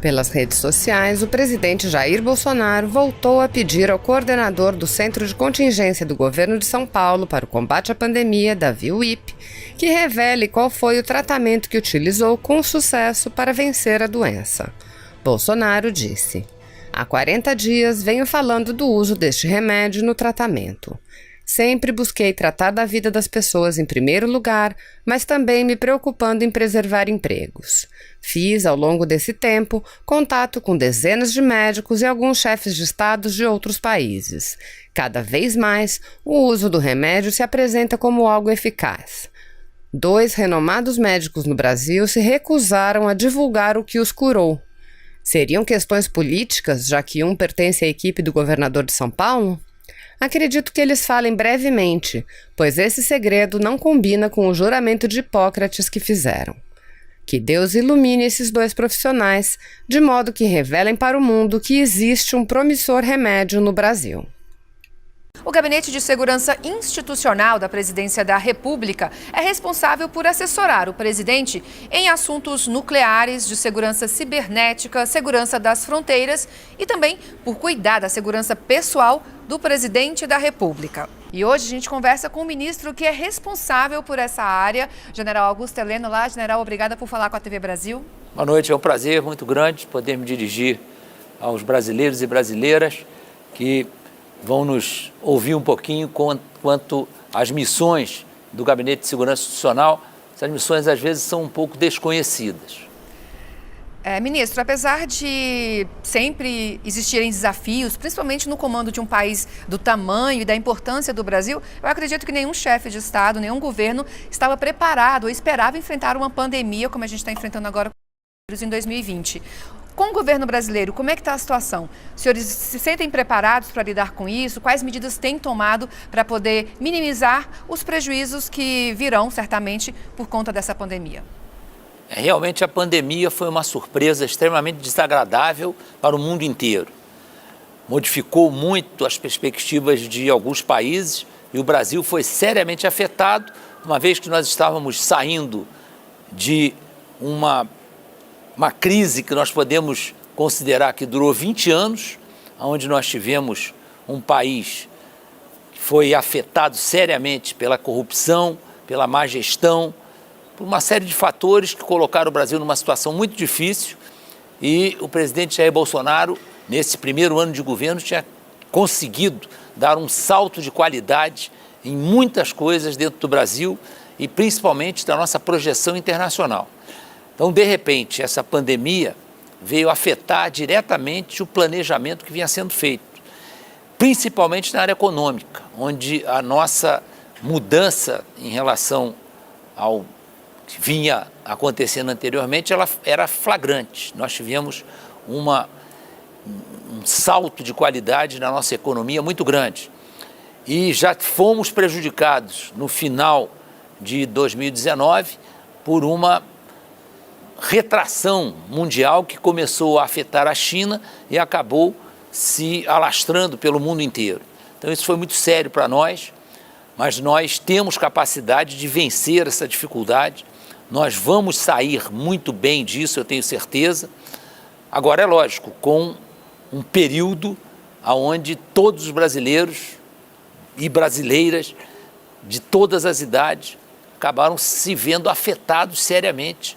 Pelas redes sociais, o presidente Jair Bolsonaro voltou a pedir ao coordenador do Centro de Contingência do Governo de São Paulo para o combate à pandemia, Davi Uip, que revele qual foi o tratamento que utilizou com sucesso para vencer a doença. Bolsonaro disse: "Há 40 dias venho falando do uso deste remédio no tratamento. Sempre busquei tratar da vida das pessoas em primeiro lugar, mas também me preocupando em preservar empregos. Fiz, ao longo desse tempo, contato com dezenas de médicos e alguns chefes de estados de outros países. Cada vez mais, o uso do remédio se apresenta como algo eficaz. 2 renomados médicos no Brasil se recusaram a divulgar o que os curou. Seriam questões políticas, já que um pertence à equipe do governador de São Paulo? Acredito que eles falem brevemente, pois esse segredo não combina com o juramento de Hipócrates que fizeram. Que Deus ilumine esses 2 profissionais, de modo que revelem para o mundo que existe um promissor remédio no Brasil." O Gabinete de Segurança Institucional da Presidência da República é responsável por assessorar o presidente em assuntos nucleares, de segurança cibernética, segurança das fronteiras e também por cuidar da segurança pessoal do presidente da República. E hoje a gente conversa com o ministro que é responsável por essa área, General Augusto Heleno. Olá, General, obrigada por falar com a TV Brasil. Boa noite, é um prazer muito grande poder me dirigir aos brasileiros e brasileiras que vão nos ouvir um pouquinho quanto às missões do Gabinete de Segurança Institucional. Essas missões, às vezes, são um pouco desconhecidas. Ministro, apesar de sempre existirem desafios, principalmente no comando de um país do tamanho e da importância do Brasil, eu acredito que nenhum chefe de Estado, nenhum governo estava preparado ou esperava enfrentar uma pandemia como a gente está enfrentando agora em 2020. Com o governo brasileiro, como é que está a situação? Os senhores se sentem preparados para lidar com isso? Quais medidas têm tomado para poder minimizar os prejuízos que virão, certamente, por conta dessa pandemia? Realmente a pandemia foi uma surpresa extremamente desagradável para o mundo inteiro. Modificou muito as perspectivas de alguns países e o Brasil foi seriamente afetado, uma vez que nós estávamos saindo de uma crise que nós podemos considerar que durou 20 anos, onde nós tivemos um país que foi afetado seriamente pela corrupção, pela má gestão, por uma série de fatores que colocaram o Brasil numa situação muito difícil, e o presidente Jair Bolsonaro, nesse primeiro ano de governo, tinha conseguido dar um salto de qualidade em muitas coisas dentro do Brasil e principalmente da nossa projeção internacional. Então, de repente, essa pandemia veio afetar diretamente o planejamento que vinha sendo feito, principalmente na área econômica, onde a nossa mudança em relação ao que vinha acontecendo anteriormente, ela era flagrante. Nós tivemos um salto de qualidade na nossa economia muito grande e já fomos prejudicados no final de 2019 por uma retração mundial que começou a afetar a China e acabou se alastrando pelo mundo inteiro. Então isso foi muito sério para nós, mas nós temos capacidade de vencer essa dificuldade, nós vamos sair muito bem disso, eu tenho certeza. Agora é lógico, com um período onde todos os brasileiros e brasileiras de todas as idades acabaram se vendo afetados seriamente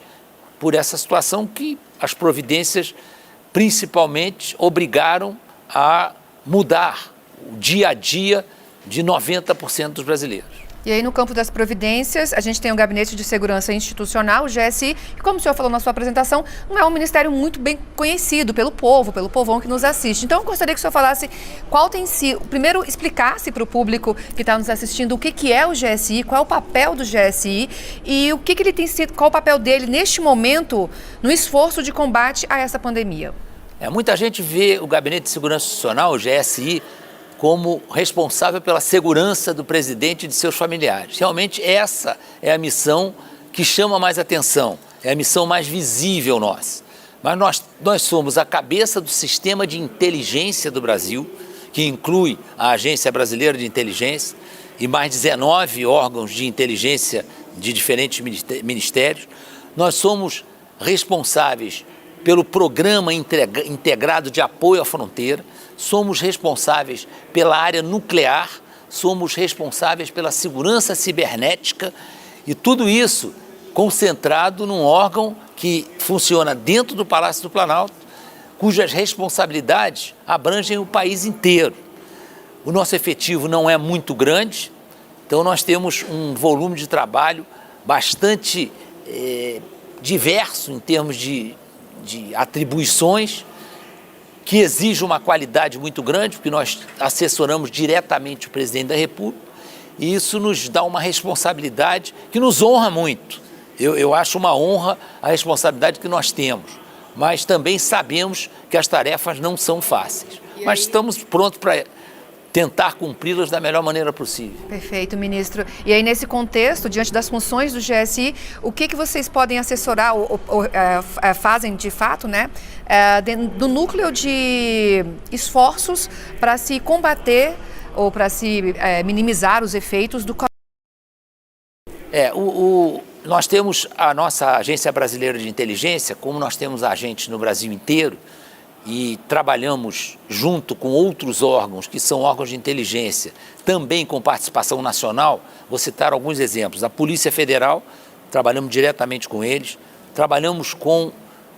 por essa situação que as providências principalmente obrigaram a mudar o dia a dia de 90% dos brasileiros. E aí, no campo das providências, a gente tem o Gabinete de Segurança Institucional, o GSI, que, como o senhor falou na sua apresentação, não é um ministério muito bem conhecido pelo povo, pelo povão que nos assiste. Então, eu gostaria que o senhor falasse qual tem sido, primeiro explicasse para o público que está nos assistindo o que é o GSI, qual é o papel do GSI e o que ele tem sido, qual o papel dele neste momento no esforço de combate a essa pandemia. Muita gente vê o Gabinete de Segurança Institucional, o GSI, como responsável pela segurança do presidente e de seus familiares. Realmente essa é a missão que chama mais atenção, é a missão mais visível nossa. Mas nós somos a cabeça do sistema de inteligência do Brasil, que inclui a Agência Brasileira de Inteligência e mais 19 órgãos de inteligência de diferentes ministérios. Nós somos responsáveis pelo Programa Integrado de Apoio à Fronteira, somos responsáveis pela área nuclear, somos responsáveis pela segurança cibernética e tudo isso concentrado num órgão que funciona dentro do Palácio do Planalto, cujas responsabilidades abrangem o país inteiro. O nosso efetivo não é muito grande, então nós temos um volume de trabalho bastante diverso em termos de atribuições, que exige uma qualidade muito grande, porque nós assessoramos diretamente o presidente da República, e isso nos dá uma responsabilidade que nos honra muito. Eu acho uma honra a responsabilidade que nós temos, mas também sabemos que as tarefas não são fáceis. Mas estamos prontos para tentar cumpri-las da melhor maneira possível. Perfeito, ministro. E aí, nesse contexto, diante das funções do GSI, o que vocês podem assessorar ou fazem de fato, né, do núcleo de esforços para se combater ou para se minimizar os efeitos do Covid? Nós temos a nossa Agência Brasileira de Inteligência, como nós temos agentes no Brasil inteiro, e trabalhamos junto com outros órgãos, que são órgãos de inteligência, também com participação nacional. Vou citar alguns exemplos. A Polícia Federal, trabalhamos diretamente com eles, trabalhamos com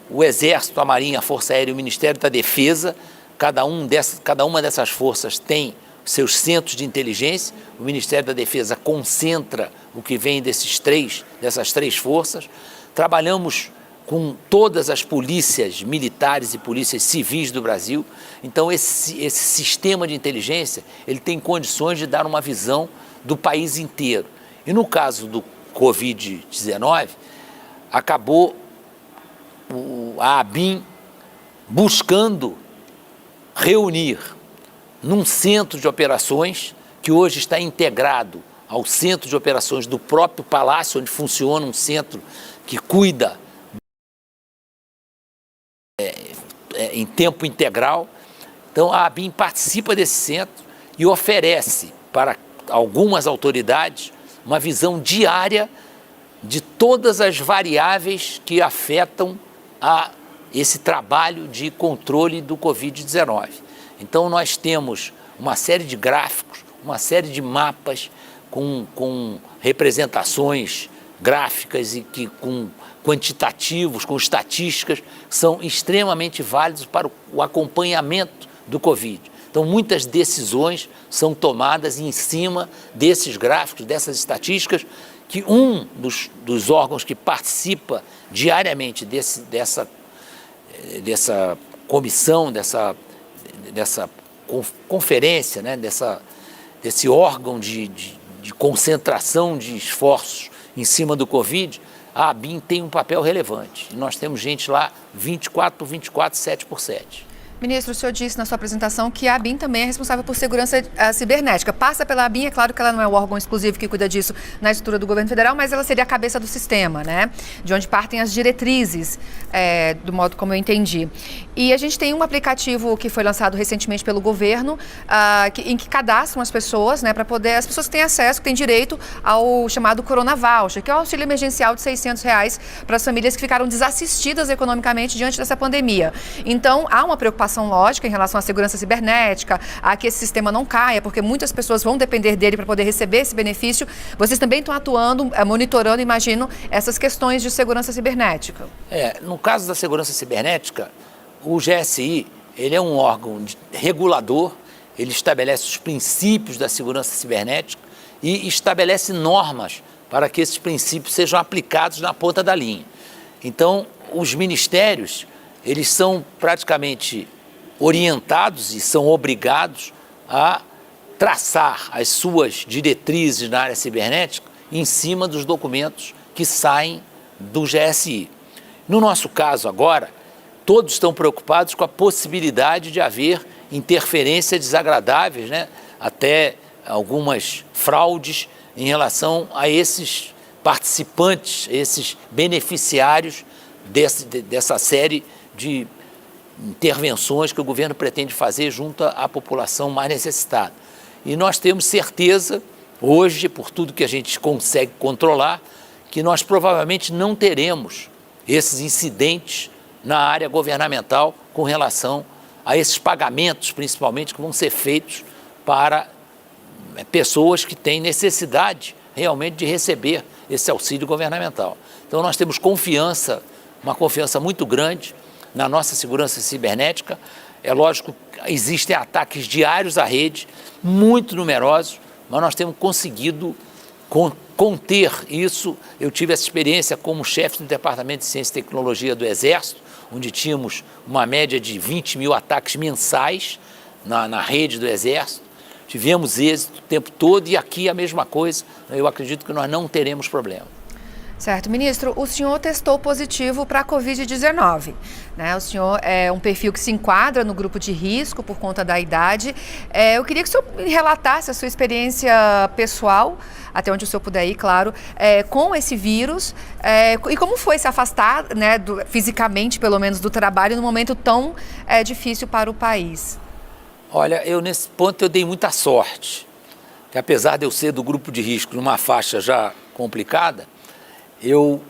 o Exército, a Marinha, a Força Aérea e o Ministério da Defesa. Cada uma dessas forças tem seus centros de inteligência. O Ministério da Defesa concentra o que vem dessas três forças. Trabalhamos com todas as polícias militares e polícias civis do Brasil. Então, esse sistema de inteligência, ele tem condições de dar uma visão do país inteiro. E no caso do Covid-19, acabou a ABIN buscando reunir num centro de operações, que hoje está integrado ao centro de operações do próprio Palácio, onde funciona um centro que cuida em tempo integral. Então a ABIN participa desse centro e oferece para algumas autoridades uma visão diária de todas as variáveis que afetam a esse trabalho de controle do Covid-19. Então nós temos uma série de gráficos, uma série de mapas com representações gráficas e com quantitativos, com estatísticas, são extremamente válidos para o acompanhamento do Covid. Então, muitas decisões são tomadas em cima desses gráficos, dessas estatísticas, que um dos órgãos que participa diariamente dessa comissão, dessa conferência, né, desse órgão de concentração de esforços em cima do Covid, a ABIN tem um papel relevante. E nós temos gente lá 24/24, 7/7. Ministro, o senhor disse na sua apresentação que a ABIN também é responsável por segurança cibernética. Passa pela ABIN, é claro que ela não é o órgão exclusivo que cuida disso na estrutura do governo federal, mas ela seria a cabeça do sistema, né? De onde partem as diretrizes, do modo como eu entendi. E a gente tem um aplicativo que foi lançado recentemente pelo governo, em que cadastram as pessoas, né, para poder, as pessoas que têm acesso, que têm direito ao chamado Corona Voucher, que é o auxílio emergencial de R$600 para as famílias que ficaram desassistidas economicamente diante dessa pandemia. Então, há uma preocupação lógica em relação à segurança cibernética, a que esse sistema não caia, porque muitas pessoas vão depender dele para poder receber esse benefício. Vocês também estão atuando, monitorando, imagino, essas questões de segurança cibernética. No caso da segurança cibernética, o GSI, ele é um órgão regulador, ele estabelece os princípios da segurança cibernética e estabelece normas para que esses princípios sejam aplicados na ponta da linha. Então, os ministérios, eles são praticamente orientados e são obrigados a traçar as suas diretrizes na área cibernética em cima dos documentos que saem do GSI. No nosso caso agora, todos estão preocupados com a possibilidade de haver interferências desagradáveis, né? Até algumas fraudes em relação a esses participantes, esses beneficiários dessa série de intervenções que o governo pretende fazer junto à população mais necessitada. E nós temos certeza, hoje, por tudo que a gente consegue controlar, que nós provavelmente não teremos esses incidentes na área governamental com relação a esses pagamentos, principalmente, que vão ser feitos para pessoas que têm necessidade realmente de receber esse auxílio governamental. Então nós temos confiança, uma confiança muito grande na nossa segurança cibernética. É lógico que existem ataques diários à rede, muito numerosos, mas nós temos conseguido conter isso. Eu tive essa experiência como chefe do Departamento de Ciência e Tecnologia do Exército, onde tínhamos uma média de 20 mil ataques mensais na rede do Exército. Tivemos êxito o tempo todo e aqui a mesma coisa. Eu acredito que nós não teremos problema. Certo. Ministro, o senhor testou positivo para a Covid-19, né? O senhor é um perfil que se enquadra no grupo de risco por conta da idade. Eu queria que o senhor relatasse a sua experiência pessoal, até onde o senhor puder ir, claro, com esse vírus, e como foi se afastar, né, fisicamente, pelo menos, do trabalho num momento tão difícil para o país. Olha, nesse ponto eu dei muita sorte, que apesar de eu ser do grupo de risco numa faixa já complicada, eu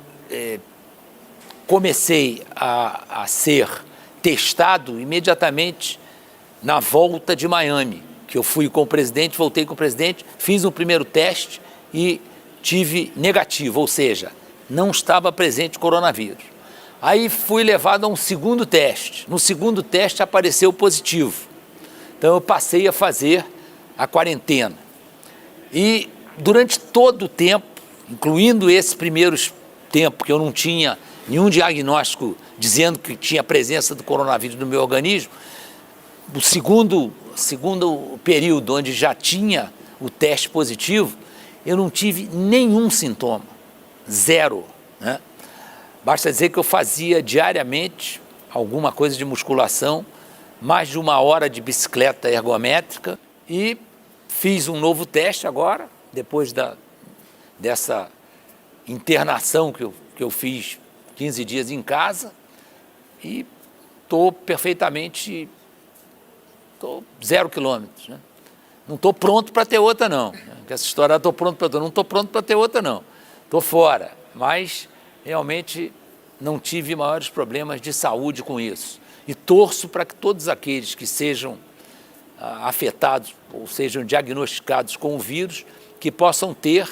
comecei a ser testado imediatamente na volta de Miami, que eu fui com o presidente, voltei com o presidente, fiz um primeiro teste e tive negativo, ou seja, não estava presente coronavírus. Aí fui levado a um segundo teste, no segundo teste apareceu positivo, então eu passei a fazer a quarentena. E durante todo o tempo, incluindo esse primeiro tempo que eu não tinha nenhum diagnóstico dizendo que tinha presença do coronavírus no meu organismo, o segundo período onde já tinha o teste positivo, eu não tive nenhum sintoma, zero, né? Basta dizer que eu fazia diariamente alguma coisa de musculação, mais de 1 hora de bicicleta ergométrica e fiz um novo teste agora, depois dessa internação que eu fiz 15 dias em casa e estou perfeitamente, 0 quilômetros, né? Não estou pronto para ter outra não, né? Essa história, estou pronto para outra, não estou pronto para ter outra não, estou fora, mas realmente não tive maiores problemas de saúde com isso e torço para que todos aqueles que sejam afetados ou sejam diagnosticados com o vírus, que possam ter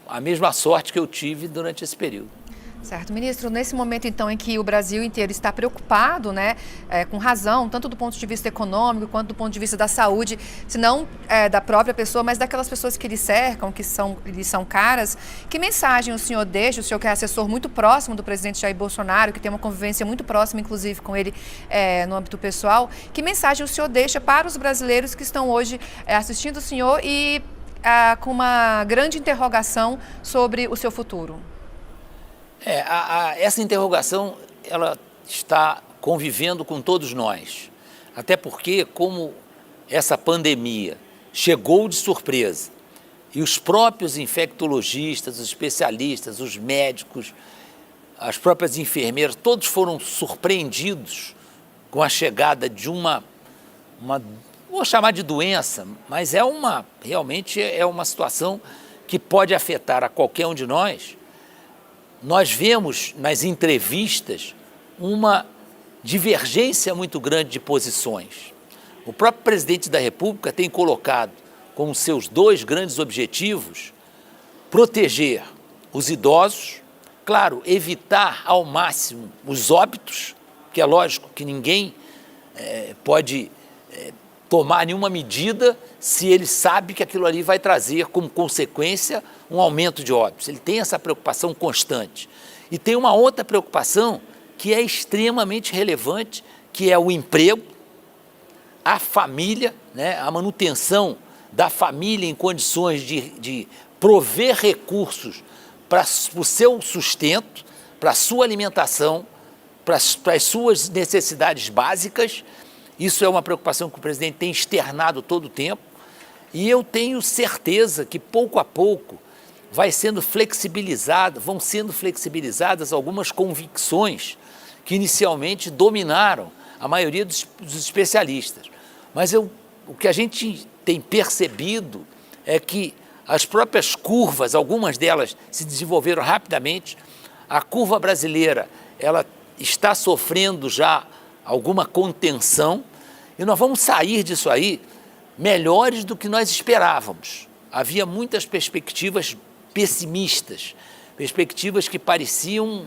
a mesma sorte que eu tive durante esse período. Certo. Ministro, nesse momento, então, em que o Brasil inteiro está preocupado, né, com razão, tanto do ponto de vista econômico, quanto do ponto de vista da saúde, se não da própria pessoa, mas daquelas pessoas que lhe cercam, que lhe são caras, que mensagem o senhor deixa, o senhor que é assessor muito próximo do presidente Jair Bolsonaro, que tem uma convivência muito próxima, inclusive, com ele no âmbito pessoal, que mensagem o senhor deixa para os brasileiros que estão hoje assistindo o senhor e com uma grande interrogação sobre o seu futuro? Essa interrogação, ela está convivendo com todos nós, até porque como essa pandemia chegou de surpresa e os próprios infectologistas, os especialistas, os médicos, as próprias enfermeiras, todos foram surpreendidos com a chegada de uma vou chamar de doença, mas realmente é uma situação que pode afetar a qualquer um de nós. Nós vemos nas entrevistas uma divergência muito grande de posições. O próprio presidente da República tem colocado como seus 2 grandes objetivos proteger os idosos, claro, evitar ao máximo os óbitos, que é lógico que ninguém pode tomar nenhuma medida se ele sabe que aquilo ali vai trazer como consequência um aumento de óbitos. Ele tem essa preocupação constante. E tem uma outra preocupação que é extremamente relevante, que é o emprego, a família, né, a manutenção da família em condições de prover recursos para o seu sustento, para a sua alimentação, para as suas necessidades básicas. Isso é uma preocupação que o presidente tem externado todo o tempo e eu tenho certeza que pouco a pouco vão sendo flexibilizadas algumas convicções que inicialmente dominaram a maioria dos especialistas. Mas o que a gente tem percebido é que as próprias curvas, algumas delas se desenvolveram rapidamente. A curva brasileira, ela está sofrendo já alguma contenção e nós vamos sair disso aí melhores do que nós esperávamos. Havia muitas perspectivas pessimistas, perspectivas que pareciam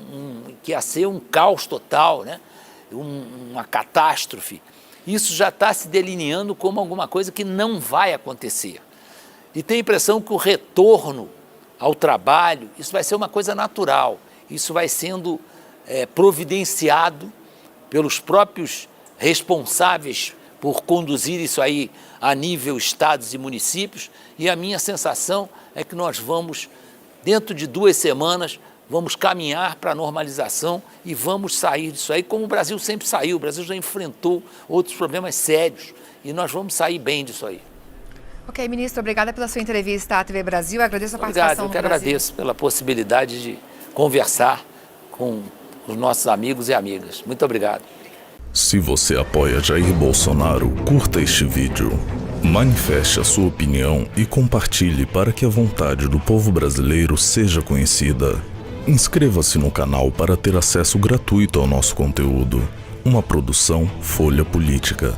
que ia ser um caos total, né? Uma catástrofe. Isso já está se delineando como alguma coisa que não vai acontecer. E tenho a impressão que o retorno ao trabalho, isso vai ser uma coisa natural, isso vai sendo providenciado pelos próprios responsáveis por conduzir isso aí a nível estados e municípios, e a minha sensação é que nós vamos, dentro de 2 semanas, vamos caminhar para a normalização e vamos sair disso aí, como o Brasil sempre saiu. O Brasil já enfrentou outros problemas sérios e nós vamos sair bem disso aí. Ok, ministro, obrigada pela sua entrevista à TV Brasil. Agradeço a participação Obrigado, eu que no Brasil. agradeço pela possibilidade de conversar com os nossos amigos e amigas. Muito obrigado. Se você apoia Jair Bolsonaro, curta este vídeo, manifeste a sua opinião e compartilhe para que a vontade do povo brasileiro seja conhecida. Inscreva-se no canal para ter acesso gratuito ao nosso conteúdo. Uma produção Folha Política.